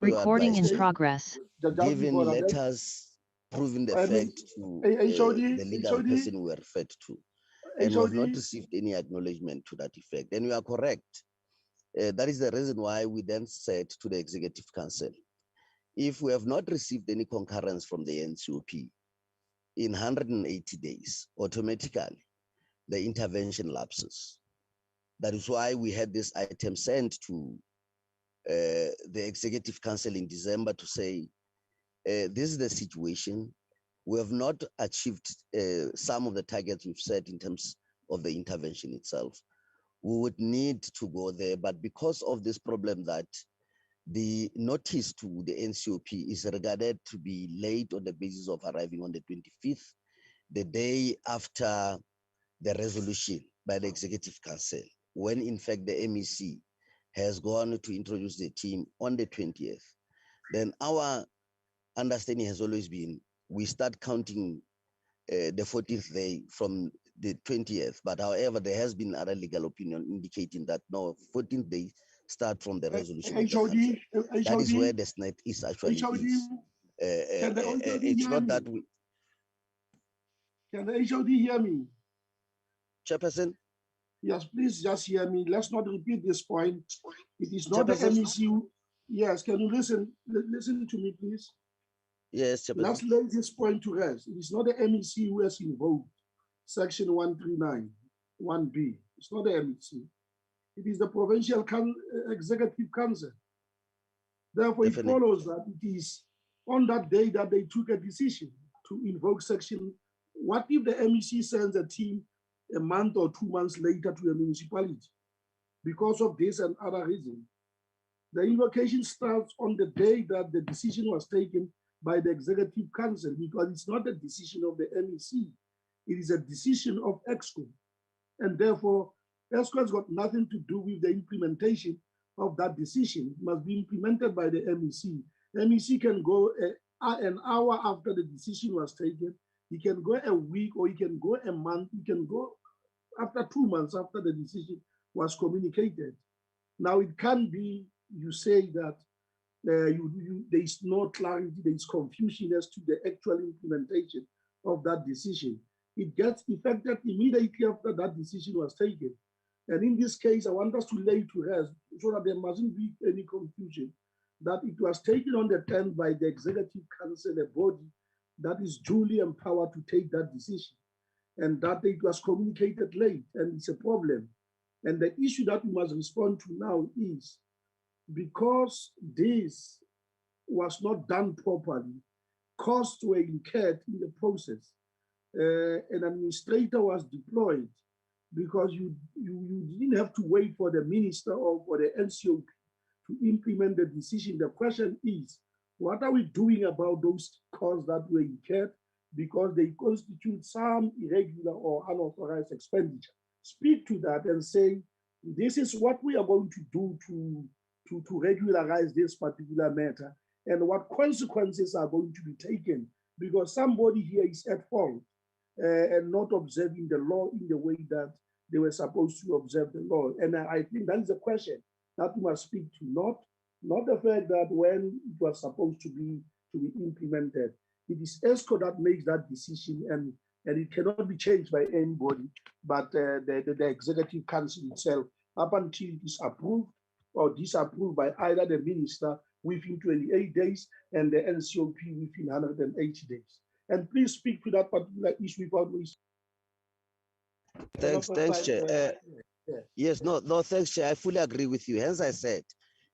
Recording in advised progress. Just giving before that, letters proving the I mean, fact to HOD, the legal HOD, person we were referred to, and we have not HOD, received any acknowledgement to that effect. And you are correct. That is the reason why we then said to the Executive Council, if we have not received any concurrence from the NCOP in 180 days, automatically the intervention lapses. That is why we had this item sent to the Executive Council in December to say, this is the situation. We have not achieved some of the targets we've set in terms of the intervention itself. We would need to go there, but because of this problem that the notice to the NCOP is regarded to be late on the basis of arriving on the 25th, the day after the resolution by the Executive Council, when in fact the MEC has gone to introduce the team on the 20th, then our understanding has always been we start counting the 14th day from the 20th. But however, there has been other legal opinion indicating that no, 14th day start from the resolution of the council. That is where the snag is actually is. Can the HOD It's hear not me? that we, Can the HOD hear me? Chairperson, Yes, please just hear me. Let's not repeat this point. It is not the Chairperson? MEC. Yes, can you listen? Listen to me, please. Yes, Let's Chairperson. lay this point to rest. It is not the MEC who has invoked Section 139, 1B. It's not the MEC. It is the Provincial Executive Council. Therefore, Definitely. it follows that it is on that day that they took a decision to invoke section. What if the MEC sends a team a month or 2 months later to a municipality because of this and other reasons? The invocation starts on the day that the decision was taken by the Executive Council, because it's not a decision of the MEC. It is a decision of EXCO. And therefore, EXCO has got nothing to do with the implementation of that decision. It must be implemented by the MEC. MEC can go an hour after the decision was taken. He can go a week, or he can go a month. He can go after 2 months after the decision was communicated. Now, it can be you say that there is no clarity, there is confusion as to the actual implementation of that decision. It gets effected immediately after that decision was taken. And in this case, I want us to lay to rest so that there mustn't be any confusion, that it was taken on the 10th by the Executive Council, a body that is duly empowered to take that decision, and that it was communicated late, and it's a problem. And the issue that we must respond to now is, because this was not done properly, costs were incurred in the process. An administrator was deployed, because you didn't have to wait for the minister or for the NCOP to implement the decision. The question is, what are we doing about those costs that were incurred, because they constitute some irregular or unauthorized expenditure? Speak to that and say, this is what we are going to do to regularize this particular matter, and what consequences are going to be taken, because somebody here is at fault and not observing the law in the way that they were supposed to observe the law. And I think that is a question that we must speak to, not the fact that when it was supposed to be implemented, it is ESCO that makes that decision, and it cannot be changed by anybody but the Executive Council itself, up until it is approved or disapproved by either the minister within 28 days and the NCOP within 180 days. And please speak to that particular issue without waste. Thanks, Chair. Yes, no, thanks, Chair. I fully agree with you. Hence, I said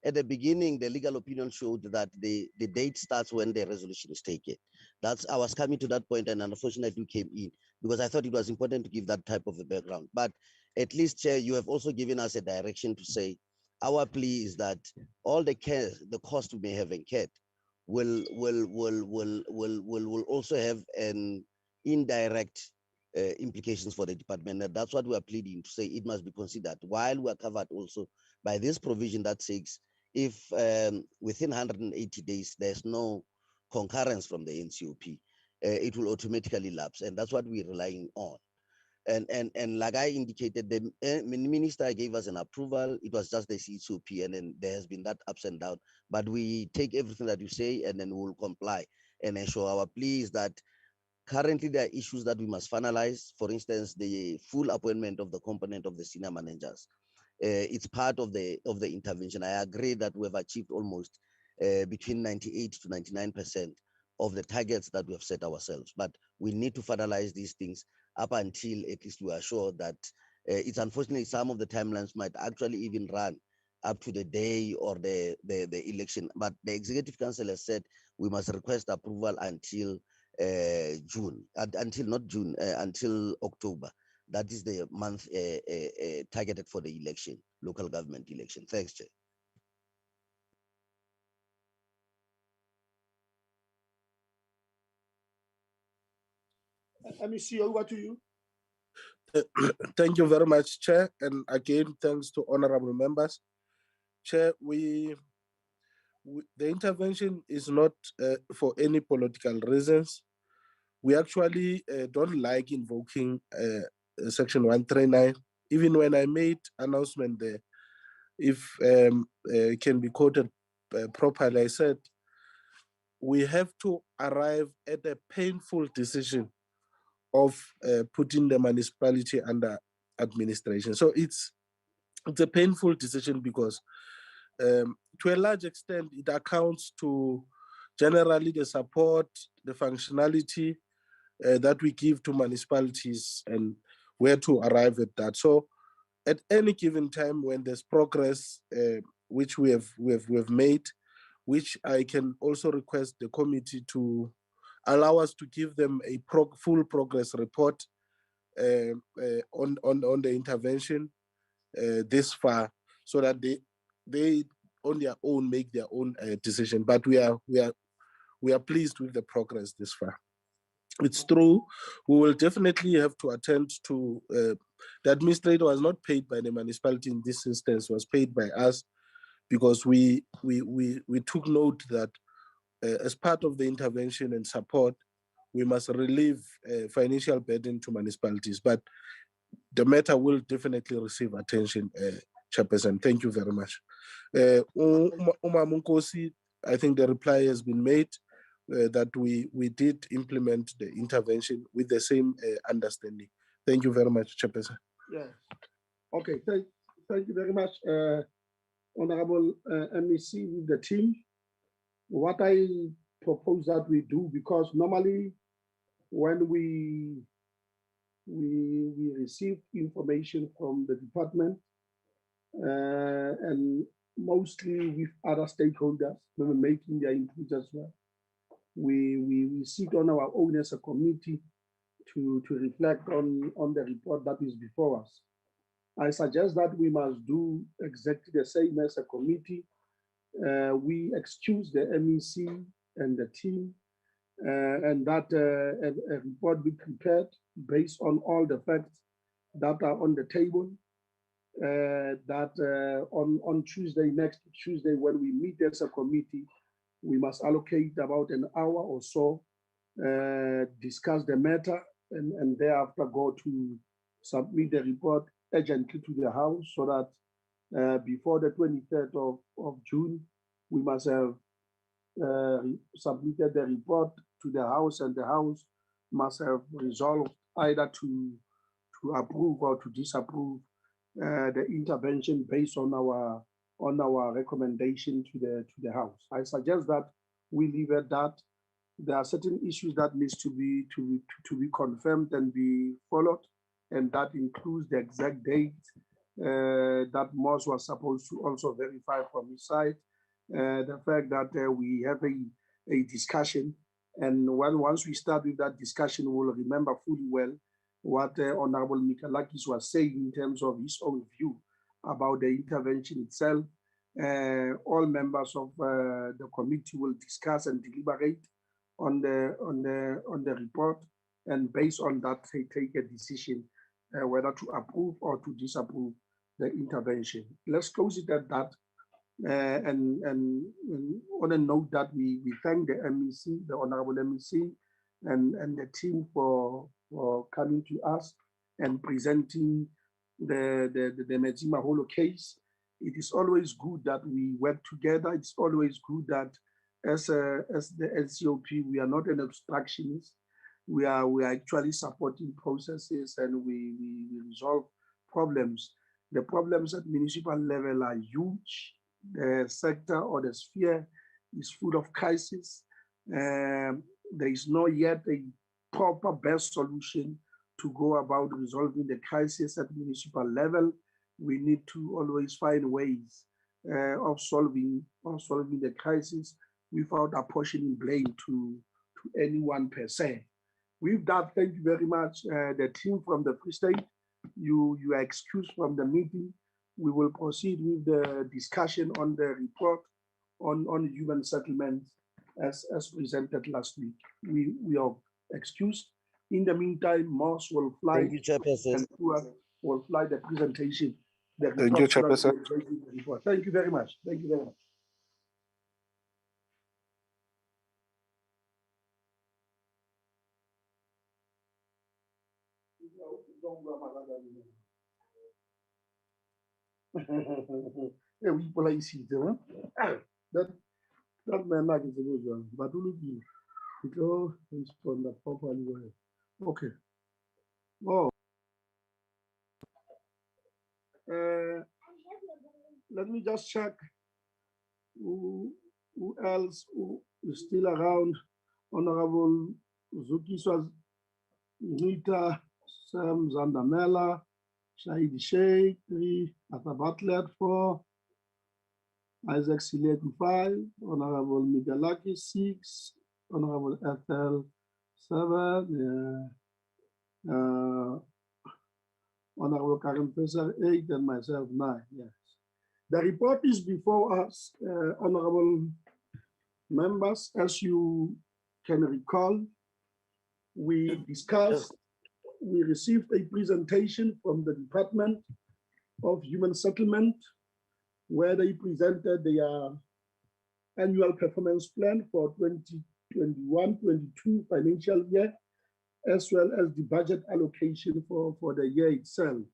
at the beginning, the legal opinion showed that the date starts when the resolution is taken. I was coming to that point, and unfortunately, you came in because I thought it was important to give that type of a background. But at least, Chair, you have also given us a direction to say our plea is that all the cost we may have incurred will also have an indirect implications for the department. And that's what we are pleading to say. It must be considered, while we are covered also by this provision that says if within 180 days there's no concurrence from the NCOP, it will automatically lapse, and that's what we're relying on. And like I indicated, the minister gave us an approval. It was just the CSOP, and then there has been that ups and down. But we take everything that you say, and then we'll comply and ensure our plea is that currently there are issues that we must finalize. For instance, the full appointment of the component of the senior managers. It's part of the intervention. I agree that we have achieved almost between 98 to 99% of the targets that we have set ourselves. But we need to finalize these things up until at least we are sure that it's unfortunately some of the timelines might actually even run up to the day or the election. But the Executive Council has said we must request approval until June, until not June, until October. That is the month targeted for the election, local government election. Thanks, Chair. MEC, over to you. Thank you very much, Chair. And again, thanks to honorable members. Chair, the intervention is not for any political reasons. We actually don't like invoking Section 139. Even when I made announcement there, if it can be quoted properly, I said, we have to arrive at a painful decision of putting the municipality under administration. So it's a painful decision because to a large extent, it accounts to generally the support, the functionality that we give to municipalities and where to arrive at that. So at any given time when there's progress, which we have made, which I can also request the committee to allow us to give them a full progress report on the intervention this far, so that they on their own make their own decision. But we are pleased with the progress this far. It's true, we will definitely have to attend to the administrator was not paid by the municipality in this instance, was paid by us, because we took note that as part of the intervention and support, we must relieve financial burden to municipalities. But the matter will definitely receive attention, Chairperson. Thank you very much. Munkosi, I think the reply has been made that we did implement the intervention with the same understanding. Thank you very much, Chairperson. Yeah. Okay. Thank you very much, Honorable MEC with the team. What I propose that we do, because normally when we receive information from the department and mostly with other stakeholders when we're making their input as well, we sit on our own as a committee to reflect on the report that is before us. I suggest that we must do exactly the same as a committee. We excuse the MEC and the team, and that a report be prepared based on all the facts that are on the table. That on Tuesday, next Tuesday, when we meet as a committee, we must allocate about an hour or so, discuss the matter, and thereafter go to submit the report urgently to the House, so that before the 23rd of June, we must have submitted the report to the House, and the House must have resolved either to approve or to disapprove the intervention based on our recommendation to the House. I suggest that we leave it that. There are certain issues that needs to be confirmed and be followed, and that includes the exact date that Moss was supposed to also verify from his side. The fact that we have a discussion, and once we start with that discussion, we'll remember fully well what Honorable Mikalakis was saying in terms of his own view about the intervention itself. All members of the committee will discuss and deliberate on the report, and based on that, they take a decision whether to approve or to disapprove the intervention. Let's close it at that. And on a note that we thank the MEC, the Honorable MEC, and the team for coming to us and presenting the Metsimaholo case. It is always good that we work together. It's always good that as the LCOP, we are not an obstructionist. We are actually supporting processes, and we resolve problems. The problems at municipal level are huge. The sector or the sphere is full of crisis. There is not yet a proper best solution to go about resolving the crisis at municipal level. We need to always find ways of solving the crisis without apportioning blame to anyone per se. With that, thank you very much. The team from the Free State, you are excused from the meeting. We will proceed with the discussion on the report on human settlements as presented last week. We are excused. In the meantime, Moss will fly. Thank you, Chairperson. And will fly the presentation. The Thank you, Chairperson. Report. Thank you very much. Thank you very much. Yeah, we police it, huh? That man like is a good one, but look, it all respond properly well. Okay. Oh. Let me just check who else who is still around. Honorable Zukiswa Nita, Sam Zandamela, Shahid Sheikh, 3, Arthur Butler, 4, Isaac Sileku, 5, Honorable Migalaki, 6, Honorable Ethel, 7, Honorable Karen Pesar, 8, and myself, 9. Yes. The report is before us, honorable members. As you can recall, we discussed, we received a presentation from the Department of Human Settlement, where they presented their annual performance plan for 2021-22 financial year, as well as the budget allocation for the year itself.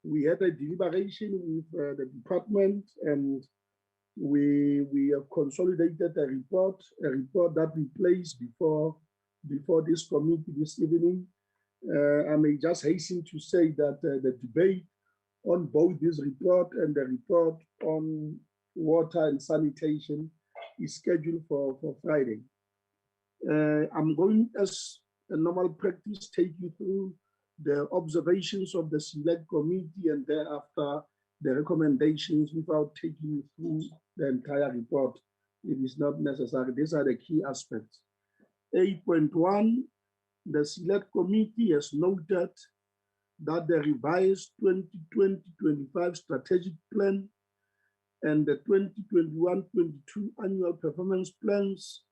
We had a deliberation with the department, and we have consolidated a report that we placed before this committee this evening. I may just hasten to say that the debate on both this report and the report on water and sanitation is scheduled for Friday. I'm going, as a normal practice, take you through the observations of the select committee and thereafter the recommendations without taking you through the entire report. It is not necessary. These are the key aspects. 8.1, the select committee has noted that the revised 2020-25 strategic plan and the 2021-22 annual performance plans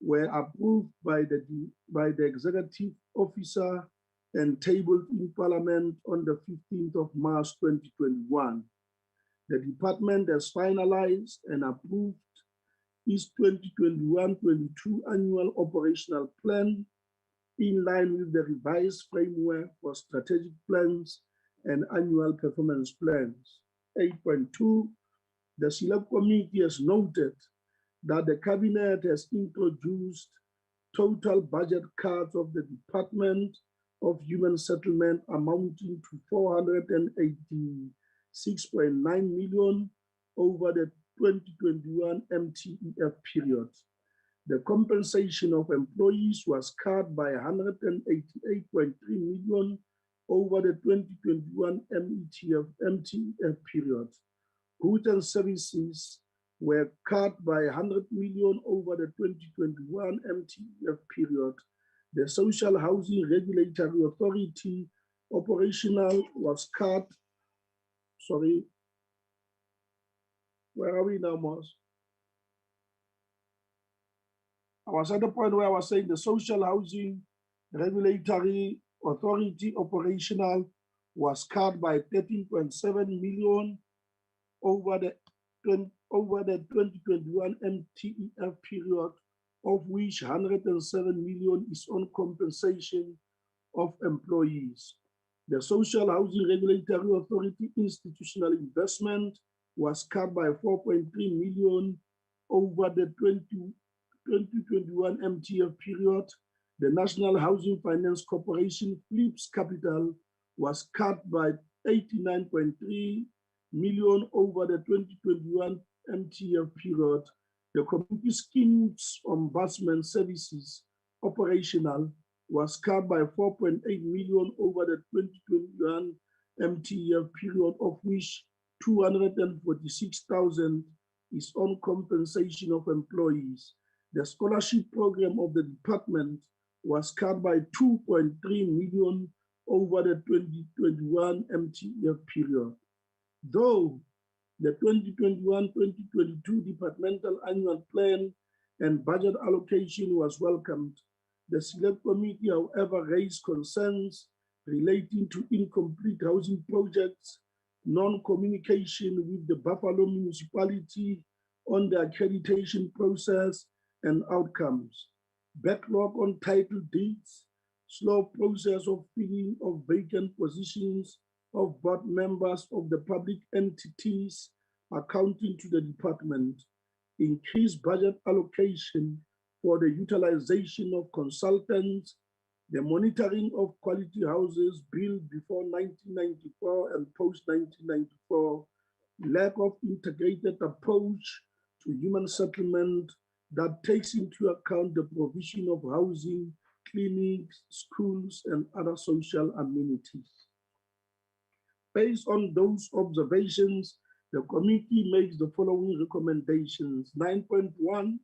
were approved by the executive officer and tabled in Parliament on the 15th of March 2021. The department has finalized and approved its 2021-22 annual operational plan in line with the revised framework for strategic plans and annual performance plans. 8.2, the select committee has noted that the cabinet has introduced total budget cuts of the Department of Human Settlement amounting to 486.9 million over the 2021 MTEF period. The compensation of employees was cut by 188.3 million over the 2021 MTEF period. Goods and services were cut by 100 million over the 2021 MTEF period. The Social Housing Regulatory Authority operational was cut. Sorry, where are we now, Moss? I was at the point where I was saying the Social Housing Regulatory Authority operational was cut by 13.7 million over the 2021 MTEF period, of which 107 million is on compensation of employees. The Social Housing Regulatory Authority institutional investment was cut by 4.3 million over the 2021 MTF period. The National Housing Finance Corporation FLIPS capital was cut by 89.3 million over the 2021 MTF period. The Community Schemes Ombudsman Services operational was cut by 4.8 million over the 2021 MTF period, of which 246,000 is on compensation of employees. The scholarship program of the department was cut by 2.3 million over the 2021 MTF period. Though the 2021-2022 departmental annual plan and budget allocation was welcomed, the Select Committee, however, raised concerns relating to incomplete housing projects, non-communication with the Buffalo Municipality on the accreditation process and outcomes, backlog on title deeds, slow process of filling of vacant positions of board members of the public entities accounting to the department, increased budget allocation for the utilization of consultants, the monitoring of quality houses built before 1994 and post-1994, lack of integrated approach to human settlement that takes into account the provision of housing, clinics, schools, and other social amenities. Based on those observations, the committee makes the following recommendations. 9.1,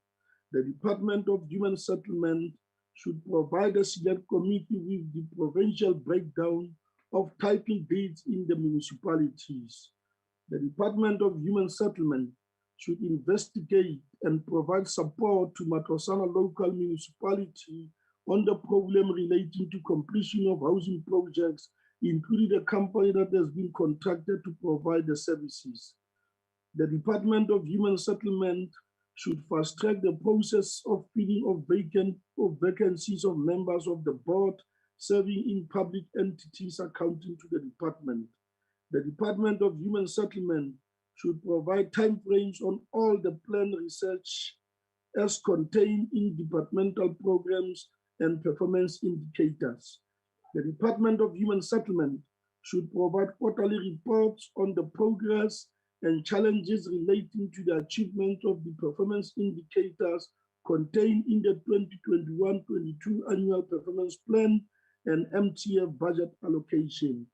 the Department of Human Settlement should provide a Select Committee with the provincial breakdown of title deeds in the municipalities. The Department of Human Settlement should investigate and provide support to Matlosana local municipality on the problem relating to completion of housing projects, including a company that has been contracted to provide the services. The Department of Human Settlement should fast track the process of filling of vacancies of members of the board serving in public entities accounting to the department. The Department of Human Settlement should provide timeframes on all the planned research as contained in departmental programs and performance indicators. The Department of Human Settlement should provide quarterly reports on the progress and challenges relating to the achievement of the performance indicators contained in the 2021-22 Annual Performance Plan and MTF budget allocation.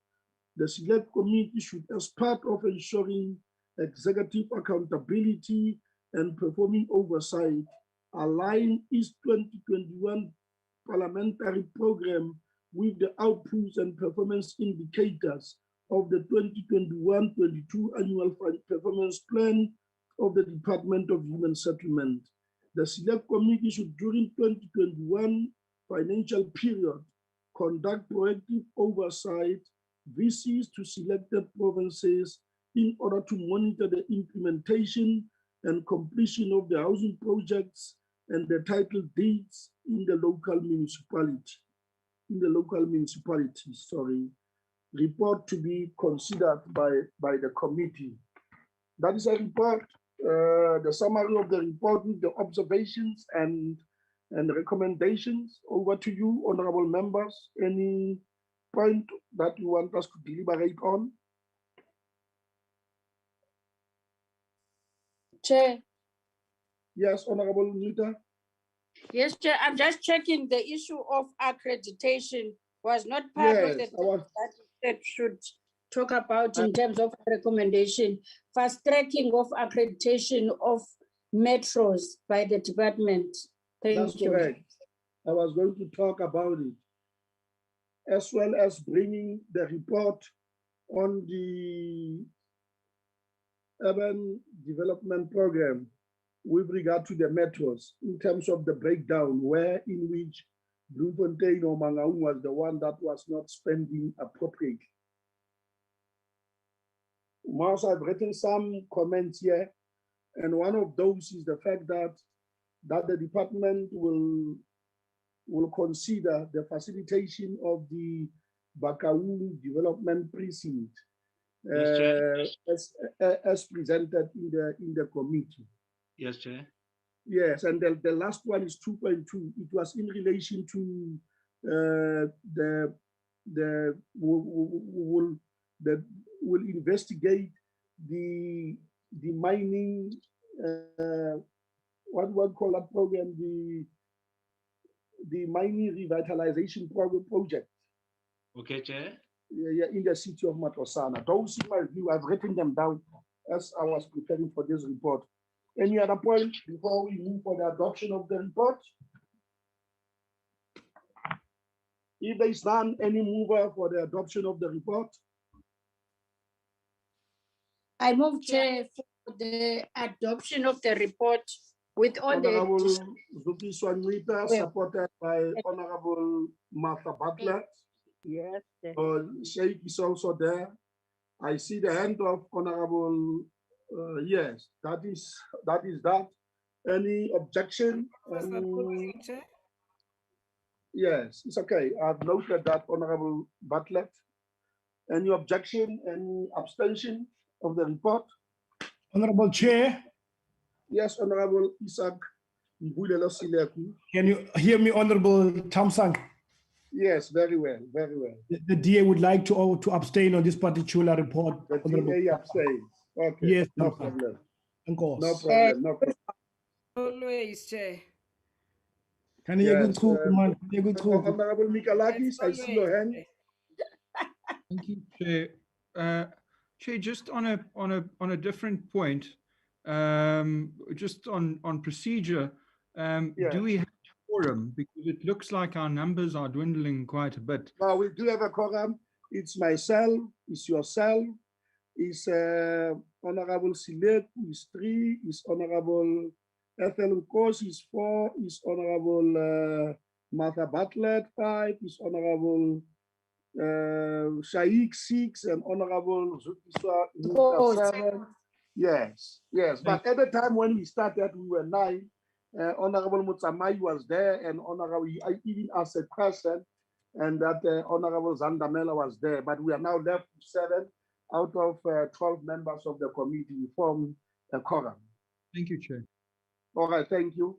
The Select Committee should, as part of ensuring executive accountability and performing oversight, align its 2021 parliamentary program with the outputs and performance indicators of the 2021-22 Annual Performance Plan of the Department of Human Settlement. The Select Committee should, during 2021 financial period, conduct proactive oversight visits to selected provinces in order to monitor the implementation and completion of the housing projects and the title deeds in the local municipality. Report to be considered by the committee. That is a report, the summary of the report with the observations and recommendations. Over to you, honorable members. Any point that you want us to deliberate on? Chair. Yes, Honorable Nita. Yes, Chair, I'm just checking the issue of accreditation was not part of the that should talk about in terms of recommendation, fast tracking of accreditation of metros by the department. Thank you. That's correct. I was going to talk about it, as well as bringing the report on the urban development program with regard to the metros in terms of the breakdown, where in which Bloemfontein or Mangaung was the one that was not spending appropriately. Mouse, I've written some comments here, and one of those is the fact that the department will consider the facilitation of the Bakaung Development Precinct, Yes, Chair. as presented in the committee. Yes, Chair. Yes, and the last one is 2.2. It was in relation to that will investigate the mining what call that program, the mining revitalization project. Okay, Chair. In the city of Matosana. Those in my view, I've written them down as I was preparing for this report. Any other point before we move for the adoption of the report? If there is none, any mover for the adoption of the report? I move, Chair, for the adoption of the report with all Honorable the... Zuki Swanwita, supported by Honorable Martha Butler. Yes. Sheikh is also there. I see the hand of Honorable, yes, that is that. Any objection? Yes, it's okay. I've noted that, Honorable Butler. Any objection, any abstention of the report? Honorable Chair. Yes, Honorable Isaac. Can you hear me, Honorable Tamsang? Yes, very well, very well. The DA would like to abstain on this particular report. The DA abstains. Okay. Yes, no Tamsang. problem. Of course. No problem. No problem. Always, Chair. Can you Yes, Honorable Mikalakis, I see your hand. Thank you, Chair. Chair, just on a different point, just on procedure, do we have a quorum? Because it looks like our numbers are dwindling quite a bit. Well, we do have a quorum. It's myself, it's yourself, it's Honorable Silet, who is 3, it's Honorable Ethel Nkos, is 4, is Honorable Martha Butler, 5, is Honorable Shaik, 6, and Honorable Zukiswa, 7. Yes, yes. But at the time when we started, we were 9. Honorable Mutsamai was there, and Honorable, I even asked a question, and that Honorable Zandamela was there. But we are now left with 7 out of 12 members of the committee. We form a quorum. Thank you, Chair. All right, thank you.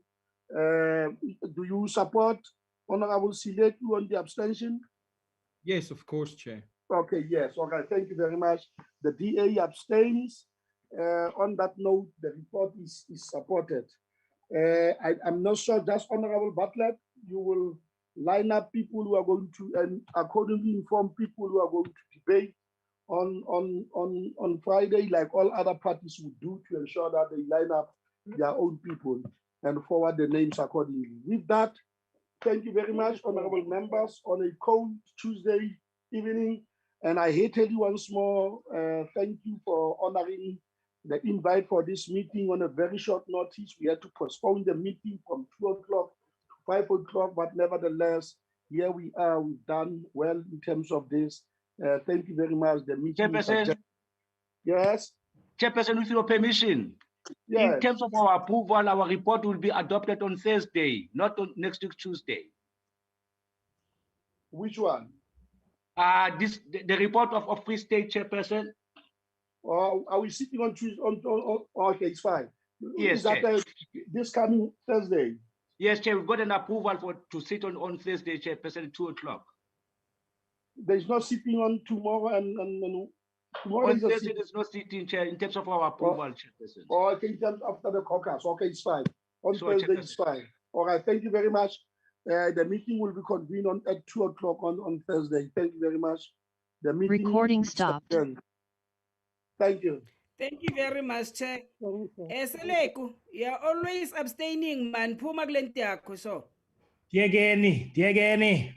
Do you support Honorable Siletu on the abstention? Yes, of course, Chair. Okay, yes. Okay, thank you very much. The DA abstains. On that note, the report is supported. I'm not sure, just Honorable Butler, you will line up people who are going to, and accordingly inform people who are going to debate on Friday, like all other parties would do, to ensure that they line up their own people and forward the names accordingly. With that, thank you very much, honorable members, on a cold Tuesday evening. And I tell you once more, thank you for honoring the invite for this meeting on a very short notice. We had to postpone the meeting from 2 o'clock to 5 o'clock, but nevertheless, here we are. We've done well in terms of this. Thank you very much. The meeting. Chairperson. Yes. Chairperson, with your permission. Yes. In terms of our approval, our report will be adopted on Thursday, not on next week Tuesday. Which one? The report of Free State, Chairperson. Are we sitting on Tuesday? Okay, it's fine. Yes, is that this coming Thursday? Yes, Chair. We've got an approval to sit on Thursday, Chairperson, at 2 o'clock. There's no sitting on tomorrow and tomorrow. On Thursday, there's no sitting, Chair, in terms of our approval, Chairperson. Okay, in terms after the caucus. Okay, it's fine. On Thursday, it's fine. All right, thank you very much. The meeting will be convened at 2 o'clock on Thursday. Thank you very much. The meeting recording stopped. Thank you. Thank you very much, Chair. Seleku, you're always abstaining, man. Puma glentiako so. Diegeni.